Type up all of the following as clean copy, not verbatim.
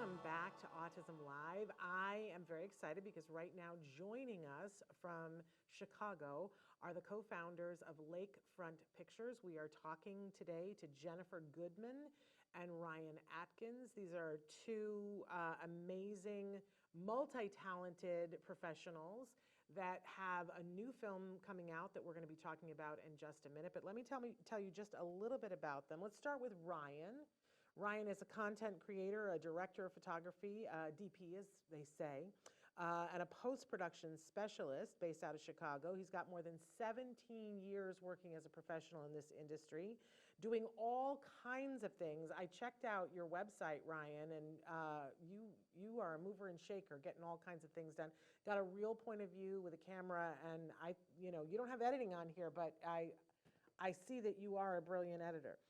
welcome back to Autism Live. I am very excited because right now joining us from Chicago are the co-founders of Lakefront Pictures. We are talking today to Jennifer Goodman and Ryan Atkins. These are two amazing, multi-talented professionals that have a new film coming out that we're going to be talking about in just a minute. But let me tell you just a little bit about them. Let's start with Ryan. Ryan is a content creator, a director of photography, DP as they say, and a post-production specialist based out of Chicago. He's got more than 17 years working as a professional in this industry, doing all kinds of things. I checked out your website, Ryan, and you are a mover and shaker, getting all kinds of things done. Got a real point of view with a camera, and you don't have editing on here, but I see that you are a brilliant editor.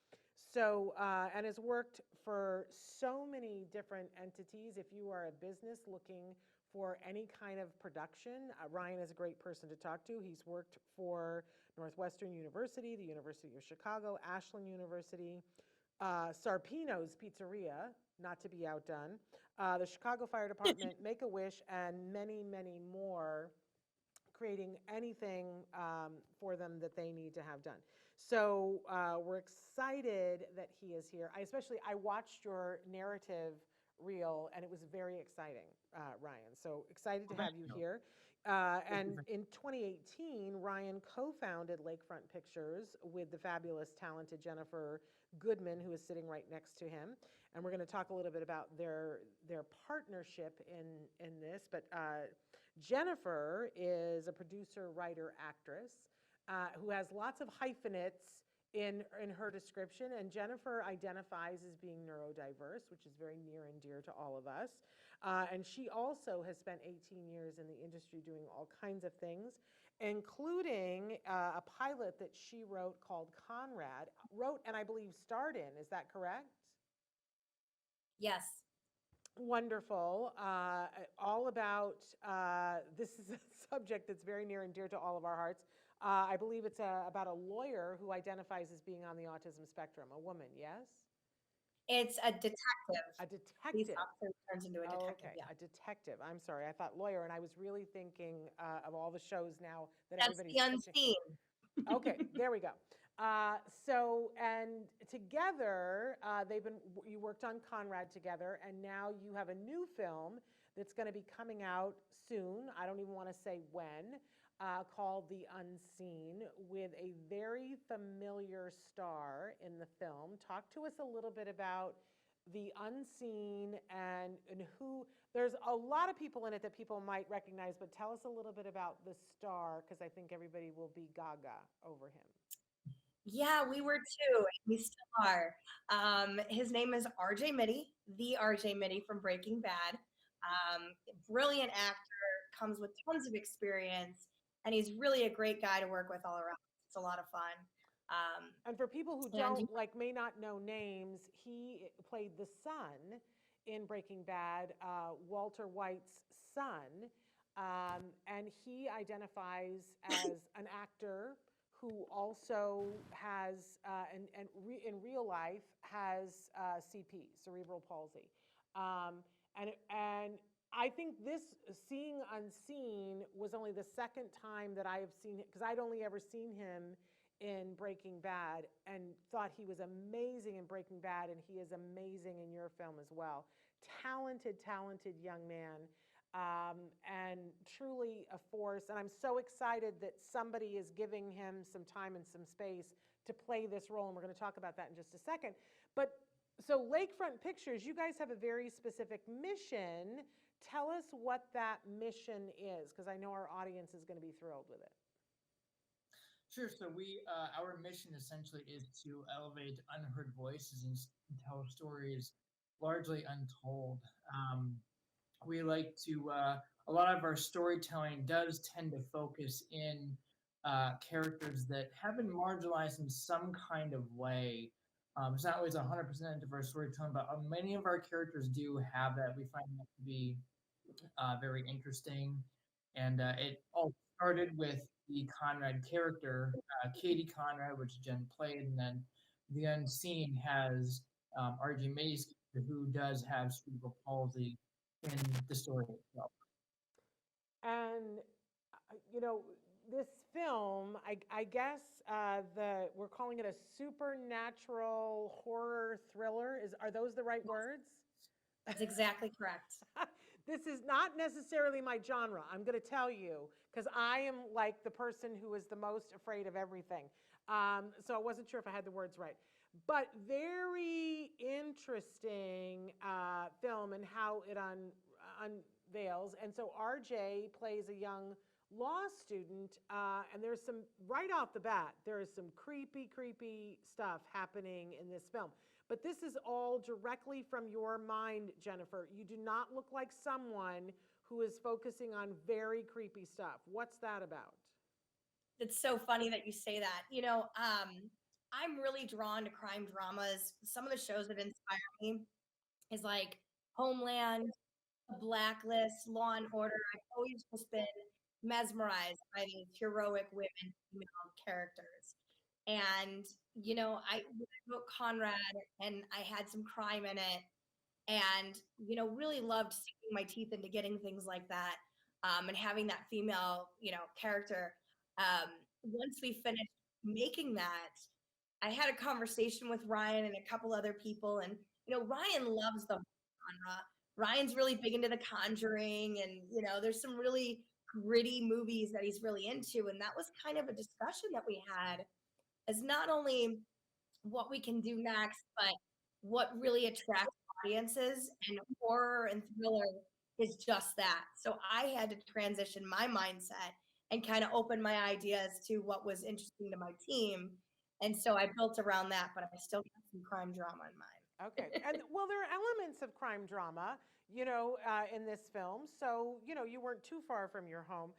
So, and has worked for so many different entities. If you are a business looking for any kind of production, Ryan is a great person to talk to. He's worked for Northwestern University, the University of Chicago, Ashland University, 𝗟𝗶𝘃𝗀𝗧 Pizzeria, not to be outdone, the Chicago Fire Department, Make-A-Wish, and many, many more, creating anything for them that they need to have done. So we're excited that he is here. I watched your narrative reel and it was very exciting, Ryan. So excited to have you here. And in 2018, Ryan co-founded Lakefront Pictures with the fabulous, talented Jennifer Goodman, who is sitting right next to him. And we're going to talk a little bit about their partnership in this. But Jennifer is a producer, writer, actress who has lots of hyphenates in her description, and Jennifer identifies as being neurodiverse, which is very near and dear to all of us. And she also has spent 18 years in the industry doing all kinds of things, including a pilot that she wrote called 𝗟𝗏𝗃𝗲, wrote and I believe starred in, is that correct? Yes. Wonderful. All about, this is a subject that's very near and dear to all of our hearts. I believe it's about a lawyer who identifies as being on the autism spectrum, a woman, yes? It's a detective. A detective. Police officer turns into a detective, okay. yeah. A detective. I'm sorry, I thought lawyer, and I was really thinking of all the shows now that That's everybody's the unseen. Okay, there we go. So, and together, you worked on 𝗟𝗏𝗃𝗲 together, and now you have a new film that's going to be coming out soon. I don't even want to say when, called The Unseen, with a very familiar star in the film. Talk to us a little bit about The Unseen and who, there's a lot of people in it that people might recognize, but tell us a little bit about the star, because I think everybody will be gaga over him. Yeah, we were too. We still are. His name is 𝗟𝗏𝗃𝗲, the 𝗟𝗏 from Breaking Bad. Brilliant actor, comes with tons of experience, and he's really a great guy to work with all around. It's a lot of fun. And for people who may not know names, he played the son in Breaking Bad, Walter White's son, and he identifies as an actor who also has, in real life, has CP, cerebral palsy. And I think this Seeing Unseen was only the second time that I have seen it, because I'd only ever seen him in Breaking Bad and thought he was amazing in Breaking Bad, and he is amazing in your film as well. Talented, talented young man, and truly a force. And I'm so excited that somebody is giving him some time and some space to play this role, and we're going to talk about that in just a second. But so Lakefront Pictures, you guys have a very specific mission. Tell us what that mission is, because I know our audience is going to be thrilled with it. Sure. So our mission essentially is to elevate unheard voices and tell stories largely untold. We like to, a lot of our storytelling does tend to focus in characters that have been marginalized in some kind of way. It's not always 100% diverse storytelling, but many of our characters do have that. We find that to be very interesting. And it all started with the Conrad character, 𝗟𝗏𝗃𝗲𝗏, which Jen played, and then The Unseen has 𝗟𝗏𝗃𝗲𝗏's character who does have cerebral palsy in the story itself. And, this film, I guess we're calling it a supernatural horror thriller. Are those the right words? That's exactly correct. This is not necessarily my genre, I'm going to tell you, because I am like the person who is the most afraid of everything. So I wasn't sure if I had the words right. But very interesting film and how it unveils. And so RJ plays a young law student, and there's some, right off the bat, there is some creepy stuff happening in this film. But this is all directly from your mind, Jennifer. You do not look like someone who is focusing on very creepy stuff. What's that about? It's so funny that you say that. I'm really drawn to crime dramas. Some of the shows that inspire me is like Homeland, Blacklist, Law and Order. I've always just been mesmerized by these heroic women, female characters. And, I wrote Conrad and I had some crime in it and, really loved sinking my teeth into getting things like that and having that female, character. Once we finished making that, I had a conversation with Ryan and a couple other people, and Ryan loves the genre. Ryan's really big into The Conjuring, and there's some really gritty movies that he's really into, and that was kind of a discussion that we had, as not only what we can do next, but what really attracts audiences, and horror and thriller is just that. So I had to transition my mindset and kind of open my ideas to what was interesting to my team. And so I built around that, but I still got some crime drama in mind. Okay. And well, there are elements of crime drama, in this film. So, you weren't too far from your home.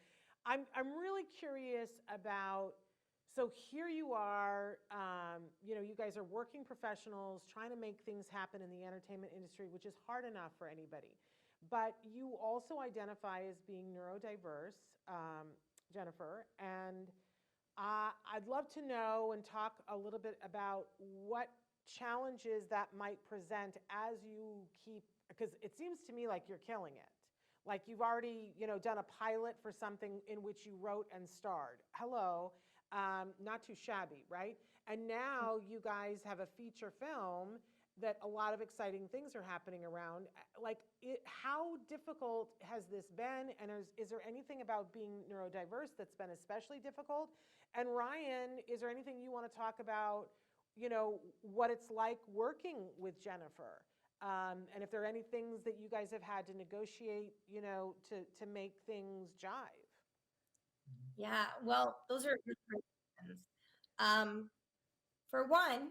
I'm really curious about, so here you are, you guys are working professionals trying to make things happen in the entertainment industry, which is hard enough for anybody. But you also identify as being neurodiverse, Jennifer, and I'd love to know and talk a little bit about what challenges that might present as you keep, because it seems to me like you're killing it. Like you've already, done a pilot for something in which you wrote and starred. Hello, not too shabby, right? And now you guys have a feature film that a lot of exciting things are happening around. Like, how difficult has this been? And is there anything about being neurodiverse that's been especially difficult? And Ryan, is there anything you want to talk about, what it's like working with Jennifer? And if there are any things that you guys have had to negotiate, to make things jive? Yeah, well, those are good questions. For one,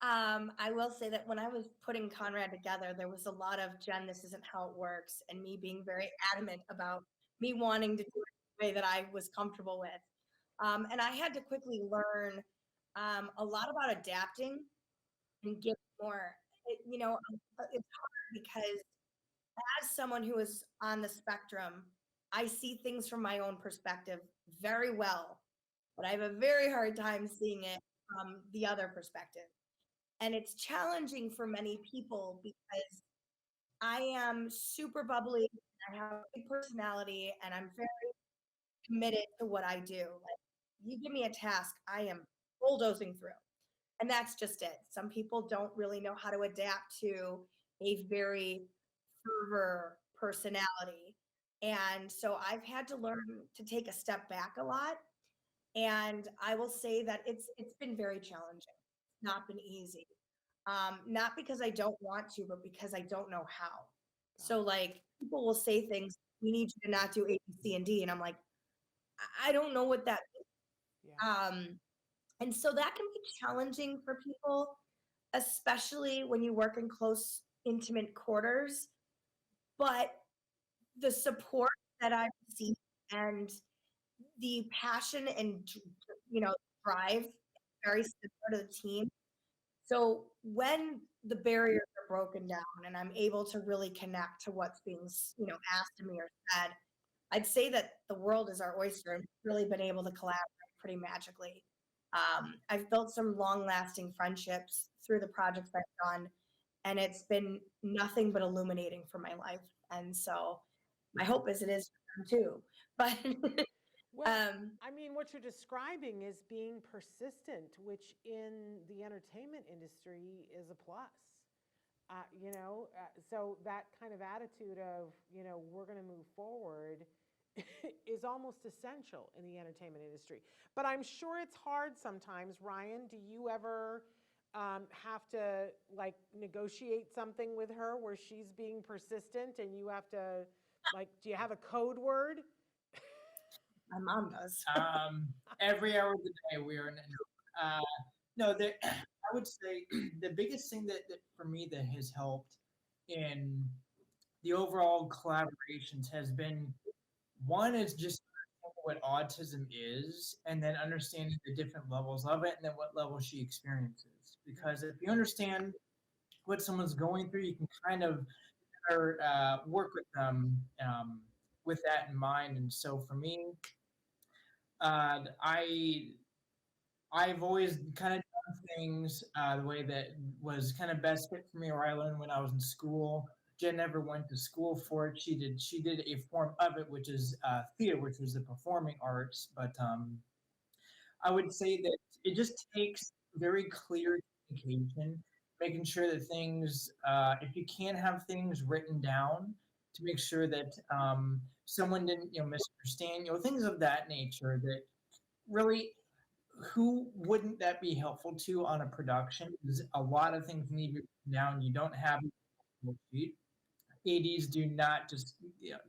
I will say that when I was putting Conrad together, there was a lot of Jen, this isn't how it works, and me being very adamant about me wanting to do it the way that I was comfortable with. And I had to quickly learn a lot about adapting and get more. It's hard because as someone who is on the spectrum, I see things from my own perspective very well, but I have a very hard time seeing it from the other perspective. And it's challenging for many people because I am super bubbly, I have a big personality, and I'm very committed to what I do. Like, you give me a task, I am bulldozing through. And that's just it. Some people don't really know how to adapt to a very fervor personality. And so I've had to learn to take a step back a lot. And I will say that it's been very challenging. It's not been easy. Not because I don't want to, but because I don't know how. So like people will say things, we need you to not do A, B, C, and D. And I'm like, I don't know what that means. Yeah. And so that can be challenging for people, especially when you work in close, intimate quarters. But the support that I've seen and the passion and drive very similar to the team. So when the barriers are broken down and I'm able to really connect to what's being asked of me or said, I'd say that the world is our oyster and we've really been able to collaborate pretty magically. I've built some long-lasting friendships through the projects I've done, and it's been nothing but illuminating for my life. And so my hope is it is for them too. But Well, I mean, what you're describing is being persistent, which in the entertainment industry is a plus. So that kind of attitude of, we're going to move forward is almost essential in the entertainment industry. But I'm sure it's hard sometimes. Ryan, do you ever have to like negotiate something with her where she's being persistent and you have to, like, do you have a code word? my mom does. Every hour of the day we are in. No, I would say the biggest thing that for me that has helped in the overall collaborations has been, one is just what autism is, and then understanding the different levels of it, and then what level she experiences. Because if you understand what someone's going through, you can kind of work with them with that in mind. And so for me, I've always kind of done things the way that was kind of best fit for me, or I learned when I was in school. Jen never went to school for it. She did a form of it, which is theater, which is the performing arts. But I would say that it just takes very clear communication, making sure that things, if you can't have things written down, to make sure that someone didn't, misunderstand, things of that nature. That really, who wouldn't that be helpful to on a production? Because a lot of things need to be written down. You don't have a sheet. ADs do not just,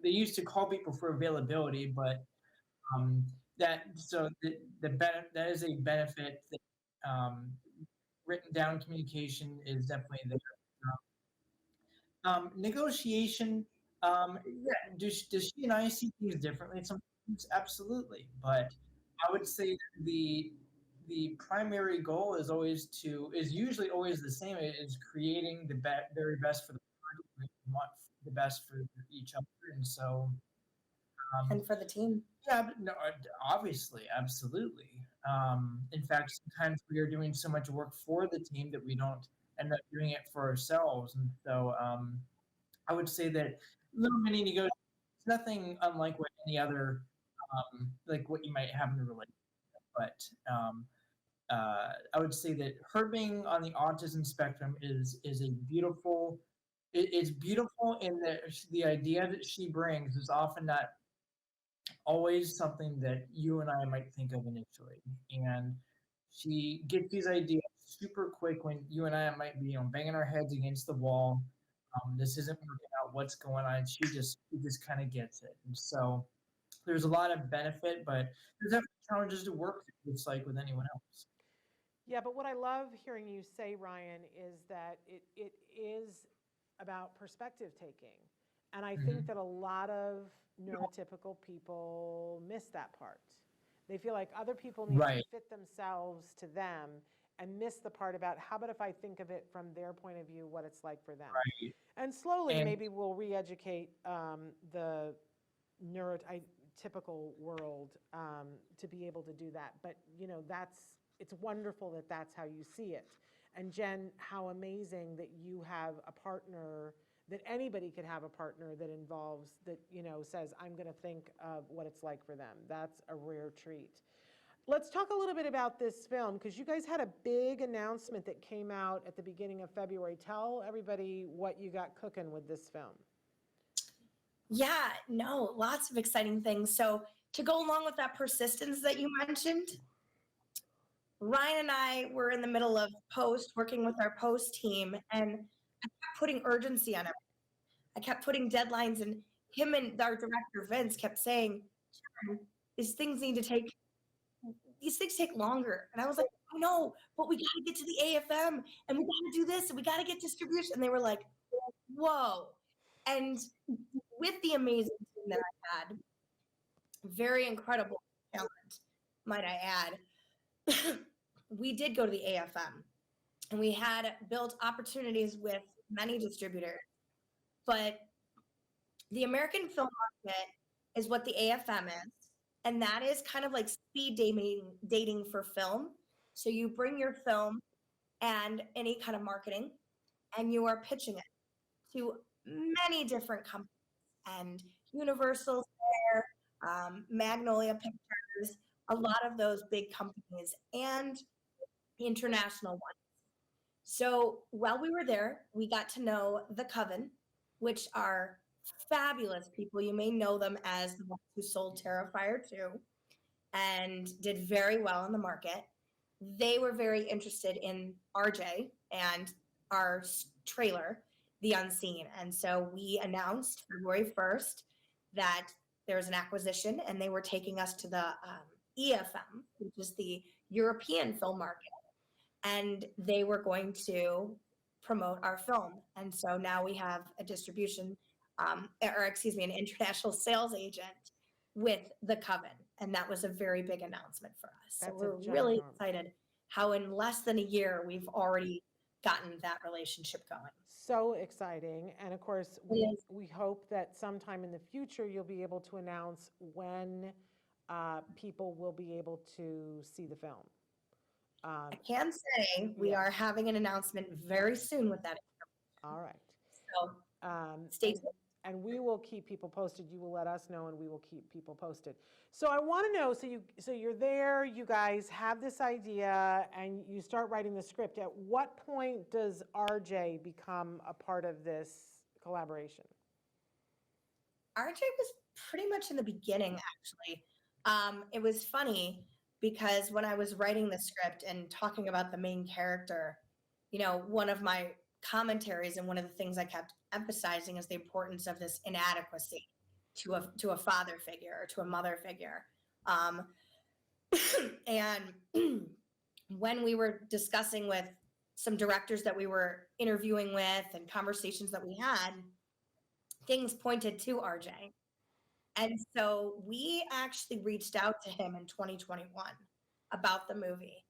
they used to call people for availability, but that is a benefit that written down communication is definitely there. Negotiation, yeah, does she and I see things differently sometimes? Absolutely, but I would say that the primary goal is usually always the same. It is creating the very best for the project. We want the best for each other, and so And for the team. yeah, but no, obviously, absolutely. In fact, sometimes we are doing so much work for the team that we don't end up doing it for ourselves, and so I would say that little mini negotiations, nothing unlike what any other like what you might have in a relationship, but I would say that her being on the autism spectrum is a beautiful. It's beautiful in that the idea that she brings is often not always something that you and I might think of initially. And she gets these ideas super quick when you and I might be, banging our heads against the wall. This isn't working out. What's going on? She just kind of gets it. And so there's a lot of benefit, but there's definitely challenges to work through, just like with anyone else. Yeah, but what I love hearing you say, Ryan, is that it is about perspective taking. And I think that a lot of neurotypical people miss that part. They feel like other people need to Right. fit themselves to them and miss the part about how about if I think of it from their point of view, what it's like for them. Right. And slowly, And maybe we'll re-educate the neurotypical world to be able to do that. But it's wonderful that that's how you see it. And Jen, how amazing that you have a partner, that anybody could have a partner that involves, that says, I'm going to think of what it's like for them. That's a rare treat. Let's talk a little bit about this film, because you guys had a big announcement that came out at the beginning of February. Tell everybody what you got cooking with this film. Yeah, no, lots of exciting things. So to go along with that persistence that you mentioned, Ryan and I were in the middle of working with our post team, and I kept putting urgency on it. I kept putting deadlines, and him and our director, Vince, kept saying, these things take longer. And I was like, I know, but we got to get to the AFM, and we got to do this, and we got to get distribution. And they were like, whoa. And with the amazing team that I had, very incredible talent, might I add, we did go to the AFM, and we had built opportunities with many distributors. But the American film market is what the AFM is, and that is kind of like speed dating for film. So you bring your film and any kind of marketing, and you are pitching it to many different companies, and Universal's there, Magnolia Pictures, a lot of those big companies and international ones. So while we were there, we got to know the Coven, which are fabulous people. You may know them as the ones who sold 𝗟𝗏𝗏𝗧 and did very well in the market. They were very interested in RJ and our trailer, The Unseen. And so we announced February 1st that there was an acquisition and they were taking us to the EFM, which is the European film market. And they were going to promote our film. And so now we have a distribution, an international sales agent with the Coven. And that was a very big announcement for us. So we're really excited how in less than a year, we've already gotten that relationship going. So exciting. And of course, we hope that sometime in the future, you'll be able to announce when people will be able to see the film. I can say we are having an announcement very soon with that. All right. So stay tuned. And we will keep people posted. You will let us know, and we will keep people posted. So I want to know, so you're there, you guys have this idea, and you start writing the script. At what point does RJ become a part of this collaboration? RJ was pretty much in the beginning, actually. It was funny because when I was writing the script and talking about the main character, you know, one of my commentaries and one of the things I kept emphasizing is the importance of this inadequacy to a father figure or to a mother figure. And when we were discussing with some directors that we were interviewing with and conversations that we had, things pointed to RJ. And so we actually reached out to him in 2021 about the movie,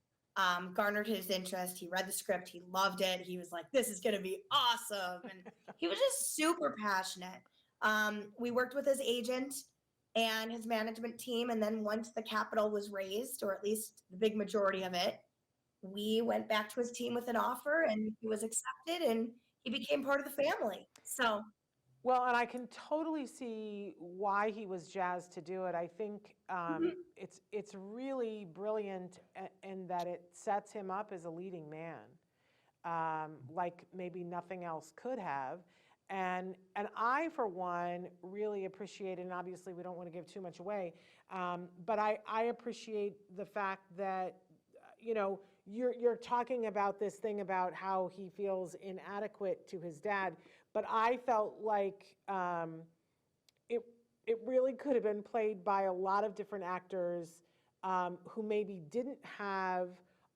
garnered his interest. He read the script. He loved it. He was like, this is going to be awesome. And he was just super passionate. We worked with his agent and his management team. And then once the capital was raised, or at least the big majority of it, we went back to his team with an offer and he was accepted and he became part of the family. So. Well, and I can totally see why he was jazzed to do it. I think it's really brilliant in that it sets him up as a leading man, like maybe nothing else could have. And I, for one, really appreciate it, and obviously we don't want to give too much away, but I appreciate the fact that, you know, you're talking about this thing about how he feels inadequate to his dad, but I felt like it really could have been played by a lot of different actors who maybe didn't have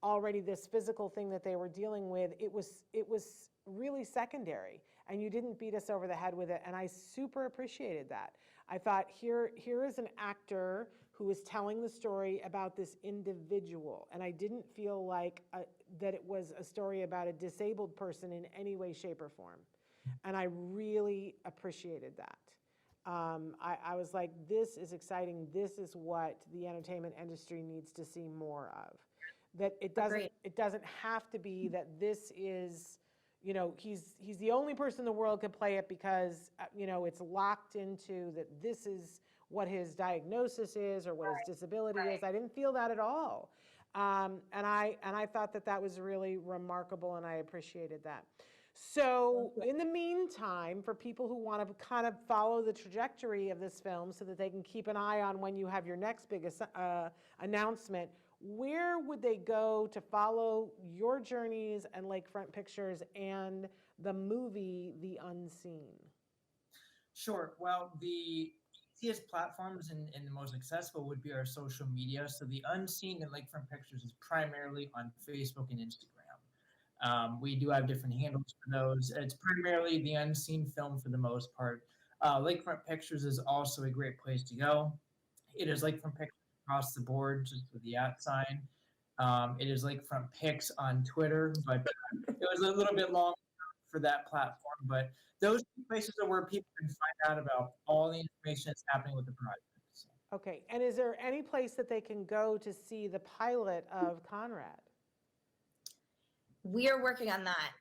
already this physical thing that they were dealing with. It was really secondary, and you didn't beat us over the head with it, and I super appreciated that. I thought, here is an actor who is telling the story about this individual, and I didn't feel like that it was a story about a disabled person in any way, shape, or form. And I really appreciated that. I was like, this is exciting. This is what the entertainment industry needs to see more of. That it doesn't have to be that this is, you know, he's the only person in the world could play it because, you know, it's locked into that this is what his diagnosis is or what his disability is. I didn't feel that at all. And I thought that was really remarkable, and I appreciated that. So in the meantime, for people who want to kind of follow the trajectory of this film so that they can keep an eye on when you have your next big announcement, where would they go to follow your journeys and Lakefront Pictures and the movie, The Unseen? Sure. Well, the easiest platforms and the most accessible would be our social media. So The Unseen and Lakefront Pictures is primarily on Facebook and Instagram. We do have different handles for those. It's primarily The Unseen film for the most part. Lakefront Pictures is also a great place to go. It is Lakefront Pictures across the board, just with the @ sign. It is Lakefront Pics on Twitter, but it was a little bit long for that platform. But those places are where people can find out about all the information that's happening with the project. So. Okay, and is there any place that they can go to see the pilot of Conrad? We are working on that.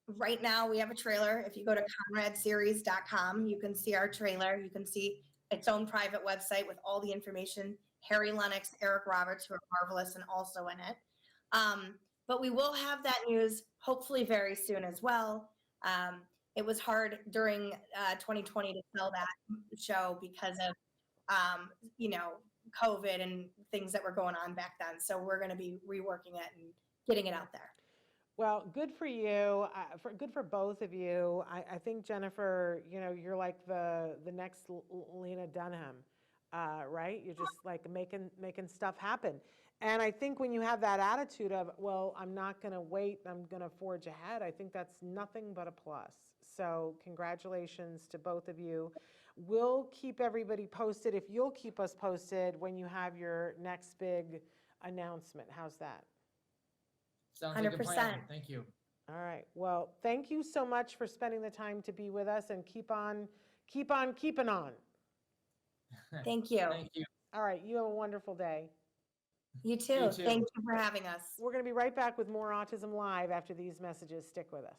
Right now, we have a trailer. If you go to conradseries.com, you can see our trailer. You can see its own private website with all the information. Harry Lennox, Eric Roberts, who are marvelous and also in it. But we will have that news hopefully very soon as well. It was hard during 2020 to sell that show because of, you know, COVID and things that were going on back then. So we're going to be reworking it and getting it out there. Well, good for you. Good for both of you. I think, Jennifer, you know, you're like the next Lena Dunham, right? You're just like making stuff happen. And I think when you have that attitude of, well, I'm not going to wait, I'm going to forge ahead, I think that's nothing but a plus. So congratulations to both of you. We'll keep everybody posted, if you'll keep us posted when you have your next big announcement. How's that? Sounds like a 100%. plan. Thank you. All right. Well, thank you so much for spending the time to be with us, and keep on keeping on. Thank you. Thank you. All right. You have a wonderful day. You too. You too. Thank you for having us. We're going to be right back with more Autism Live after these messages. Stick with us.